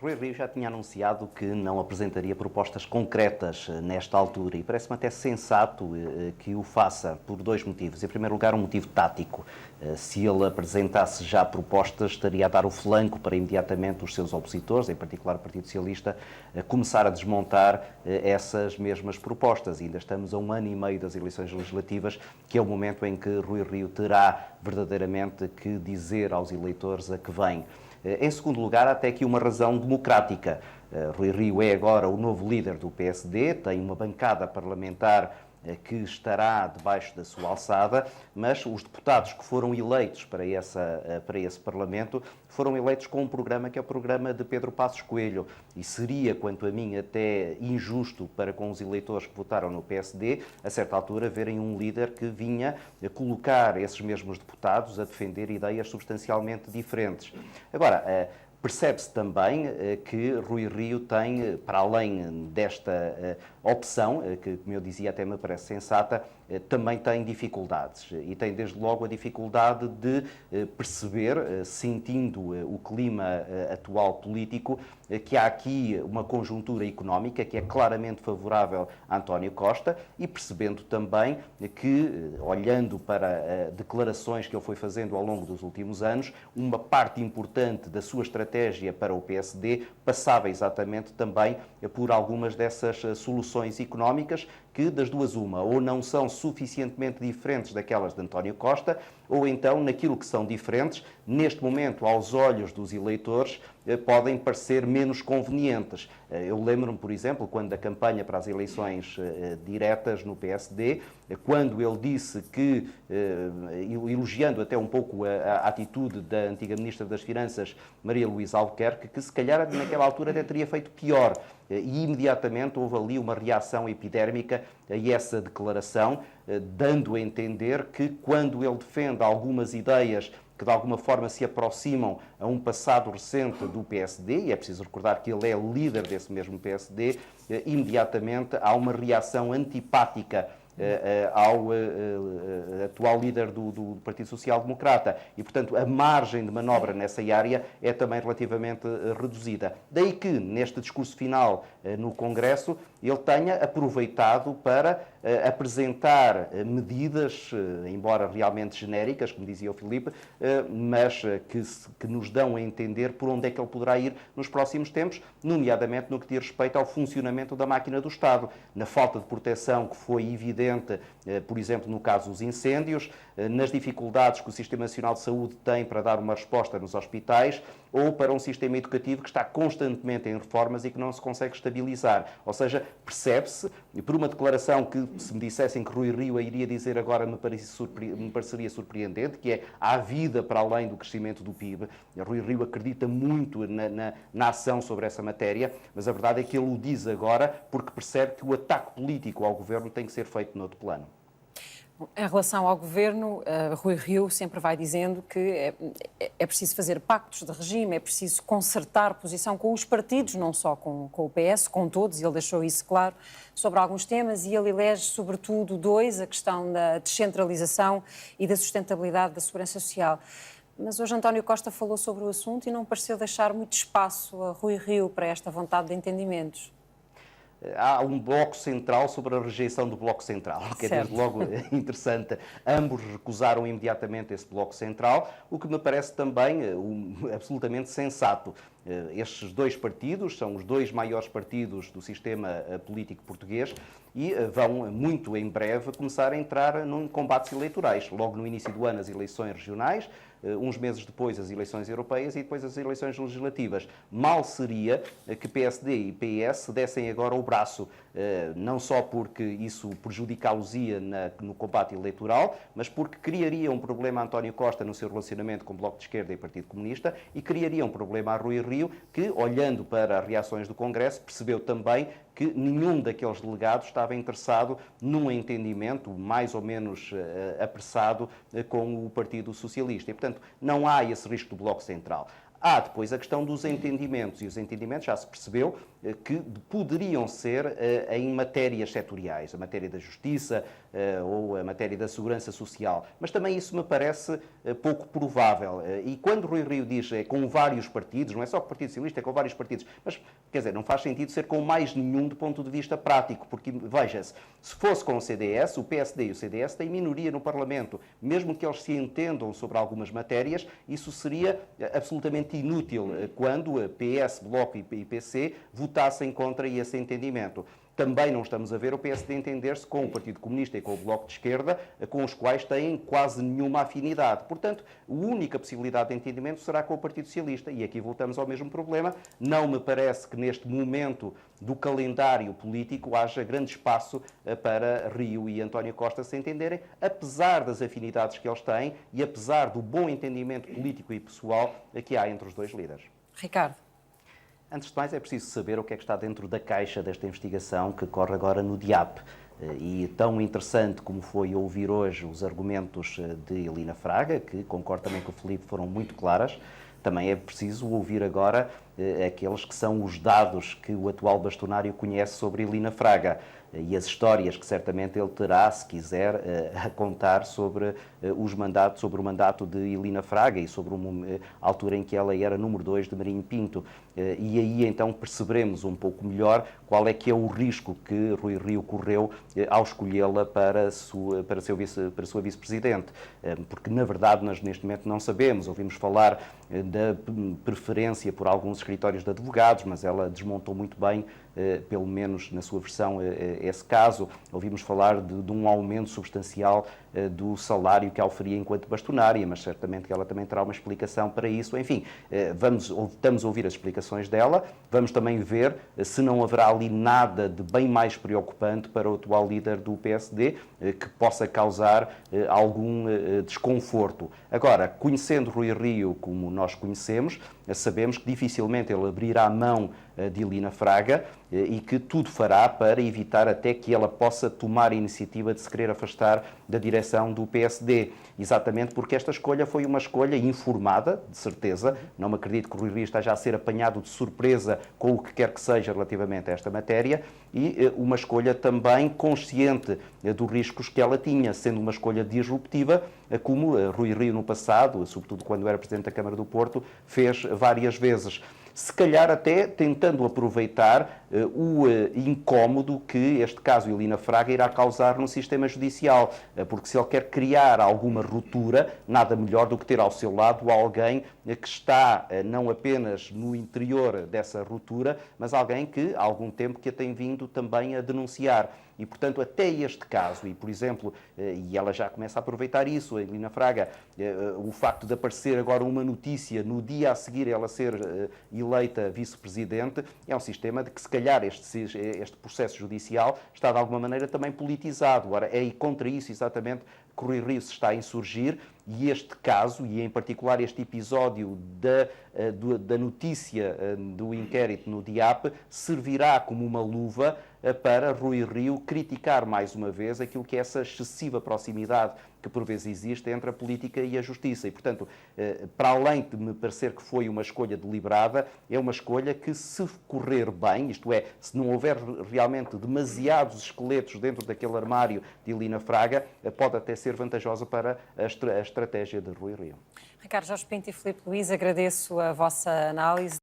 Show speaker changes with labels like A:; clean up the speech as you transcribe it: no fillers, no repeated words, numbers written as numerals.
A: Rui Rio já tinha anunciado que não apresentaria propostas concretas nesta altura e parece-me até sensato que o faça por dois motivos. Em primeiro lugar, um motivo tático. Se ele apresentasse já propostas, estaria a dar o flanco para imediatamente os seus opositores, em particular o Partido Socialista, começar a desmontar essas mesmas propostas. E ainda estamos a 1 ano e meio das eleições legislativas, que é o momento em que Rui Rio terá verdadeiramente que dizer aos eleitores a que vem. Em segundo lugar, há até aqui uma razão democrática. Rui Rio é agora o novo líder do PSD, tem uma bancada parlamentar que estará debaixo da sua alçada, mas os deputados que foram eleitos para esse Parlamento foram eleitos com um programa que é o programa de Pedro Passos Coelho. E seria, quanto a mim, até injusto para com os eleitores que votaram no PSD, a certa altura, verem um líder que vinha colocar esses mesmos deputados a defender ideias substancialmente diferentes. Agora, percebe-se também que Rui Rio tem, para além desta opção, que, como eu dizia, até me parece sensata, também tem dificuldades. E tem, desde logo, a dificuldade de perceber, sentindo o clima atual político, que há aqui uma conjuntura económica que é claramente favorável a António Costa e percebendo também que, olhando para declarações que ele foi fazendo ao longo dos últimos anos, uma parte importante da sua estratégia para o PSD passava exatamente também por algumas dessas soluções económicas que, das duas uma, ou não são suficientemente diferentes daquelas de António Costa, ou então, naquilo que são diferentes, neste momento, aos olhos dos eleitores, podem parecer menos convenientes. Eu lembro-me, por exemplo, quando da campanha para as eleições diretas no PSD, quando ele disse que, elogiando até um pouco a atitude da antiga Ministra das Finanças, Maria Luísa Albuquerque, que se calhar naquela altura até teria feito pior. E imediatamente houve ali uma reação epidérmica a essa declaração, dando a entender que quando ele defende algumas ideias que de alguma forma se aproximam a um passado recente do PSD, e é preciso recordar que ele é líder desse mesmo PSD, imediatamente há uma reação antipática ao atual líder do Partido Social Democrata. E, portanto, a margem de manobra nessa área é também relativamente reduzida. Daí que, neste discurso final no Congresso, ele tenha aproveitado para apresentar medidas, embora realmente genéricas, como dizia o Filipe, mas que nos dão a entender por onde é que ele poderá ir nos próximos tempos, nomeadamente no que diz respeito ao funcionamento da máquina do Estado, na falta de proteção que foi evidente, por exemplo, no caso dos incêndios, nas dificuldades que o Sistema Nacional de Saúde tem para dar uma resposta nos hospitais, ou para um sistema educativo que está constantemente em reformas e que não se consegue estabilizar. Ou seja, percebe-se, por uma declaração que, se me dissessem que Rui Rio a iria dizer agora, me pareceria surpreendente, que é há vida para além do crescimento do PIB. Rui Rio acredita muito na ação sobre essa matéria, mas a verdade é que ele o diz agora porque percebe que o ataque político ao governo tem que ser feito noutro plano.
B: Em relação ao governo, Rui Rio sempre vai dizendo que é preciso fazer pactos de regime, é preciso concertar posição com os partidos, não só com o PS, com todos, e ele deixou isso claro, sobre alguns temas, e ele elege sobretudo dois, a questão da descentralização e da sustentabilidade da segurança social. Mas hoje António Costa falou sobre o assunto e não pareceu deixar muito espaço a Rui Rio para esta vontade de entendimentos.
A: Há um bloco central sobre a rejeição do bloco central, que é desde logo interessante. Ambos recusaram imediatamente esse bloco central, o que me parece também absolutamente sensato. Estes dois partidos são os dois maiores partidos do sistema político português e vão muito em breve começar a entrar em combates eleitorais. Logo no início do ano as eleições regionais, uns meses depois as eleições europeias e depois as eleições legislativas. Mal seria que PSD e PS dessem agora o braço, não só porque isso prejudicá-los-ia no combate eleitoral, mas porque criaria um problema a António Costa no seu relacionamento com o Bloco de Esquerda e Partido Comunista e criaria um problema a Rui Rio, que, olhando para as reações do Congresso, percebeu também que nenhum daqueles delegados estava interessado num entendimento mais ou menos apressado com o Partido Socialista. E, portanto, não há esse risco do Bloco Central. Há depois a questão dos entendimentos, e os entendimentos já se percebeu que poderiam ser em matérias setoriais, a matéria da justiça ou a matéria da segurança social, mas também isso me parece pouco provável. E quando Rui Rio diz com vários partidos, não é só com o Partido Socialista, é com vários partidos, mas quer dizer, não faz sentido ser com mais nenhum do ponto de vista prático, porque veja-se, se fosse com o CDS, o PSD e o CDS têm minoria no Parlamento, mesmo que eles se entendam sobre algumas matérias, isso seria absolutamente inútil quando PS, Bloco e PC votassem contra esse entendimento. Também não estamos a ver o PSD entender-se com o Partido Comunista e com o Bloco de Esquerda, com os quais têm quase nenhuma afinidade. Portanto, a única possibilidade de entendimento será com o Partido Socialista. E aqui voltamos ao mesmo problema. Não me parece que neste momento do calendário político haja grande espaço para Rio e António Costa se entenderem, apesar das afinidades que eles têm e apesar do bom entendimento político e pessoal que há entre os dois líderes.
B: Ricardo.
A: Antes de mais, é preciso saber o que é que está dentro da caixa desta investigação que corre agora no DIAP. E tão interessante como foi ouvir hoje os argumentos de Elina Fraga, que concordo também com o Filipe, foram muito claras, também é preciso ouvir agora aqueles que são os dados que o atual bastonário conhece sobre Elina Fraga e as histórias que certamente ele terá, se quiser, a contar sobre sobre o mandato de Elina Fraga e sobre a altura em que ela era número 2 de Marinho Pinto. E aí então perceberemos um pouco melhor qual é que é o risco que Rui Rio correu ao escolhê-la para a sua vice-presidente. Porque, na verdade, nós neste momento não sabemos. Ouvimos falar da preferência por alguns escritórios de advogados, mas ela desmontou muito bem, pelo menos na sua versão, esse caso. Ouvimos falar de um aumento substancial do salário que ela oferia enquanto bastonária, mas certamente que ela também terá uma explicação para isso. Enfim, estamos a ouvir as explicações dela, vamos também ver se não haverá ali nada de bem mais preocupante para o atual líder do PSD, que possa causar algum desconforto. Agora, conhecendo Rui Rio como nós conhecemos, sabemos que dificilmente ele abrirá a mão de Elina Fraga e que tudo fará para evitar até que ela possa tomar a iniciativa de se querer afastar da direção do PSD. Exatamente porque esta escolha foi uma escolha informada, de certeza. Não me acredito que o Rui Rio esteja a ser apanhado de surpresa com o que quer que seja relativamente a esta matéria e uma escolha também consciente dos riscos que ela tinha, sendo uma escolha disruptiva, como Rui Rio no passado, sobretudo quando era Presidente da Câmara do Porto, fez várias vezes. Se calhar até tentando aproveitar o incómodo que este caso Elina Fraga irá causar no sistema judicial, porque se ele quer criar alguma ruptura, nada melhor do que ter ao seu lado alguém que está não apenas no interior dessa ruptura, mas alguém que há algum tempo que a tem vindo também a denunciar. E, portanto, até este caso, e por exemplo, e ela já começa a aproveitar isso, a Elina Fraga, o facto de aparecer agora uma notícia no dia a seguir ela ser eleita vice-presidente, é um sistema de que se calhar este processo judicial está de alguma maneira também politizado. Ora, é contra isso exatamente que o Rui Rio se está a insurgir e este caso, e em particular este episódio da notícia do inquérito no DIAP, servirá como uma luva para Rui Rio criticar mais uma vez aquilo que é essa excessiva proximidade que por vezes existe entre a política e a justiça. E, portanto, para além de me parecer que foi uma escolha deliberada, é uma escolha que, se correr bem, isto é, se não houver realmente demasiados esqueletos dentro daquele armário de Elina Fraga, pode até ser vantajosa para a estratégia de Rui Rio.
B: Ricardo Jorge Pinto e Filipe Luís, agradeço a vossa análise.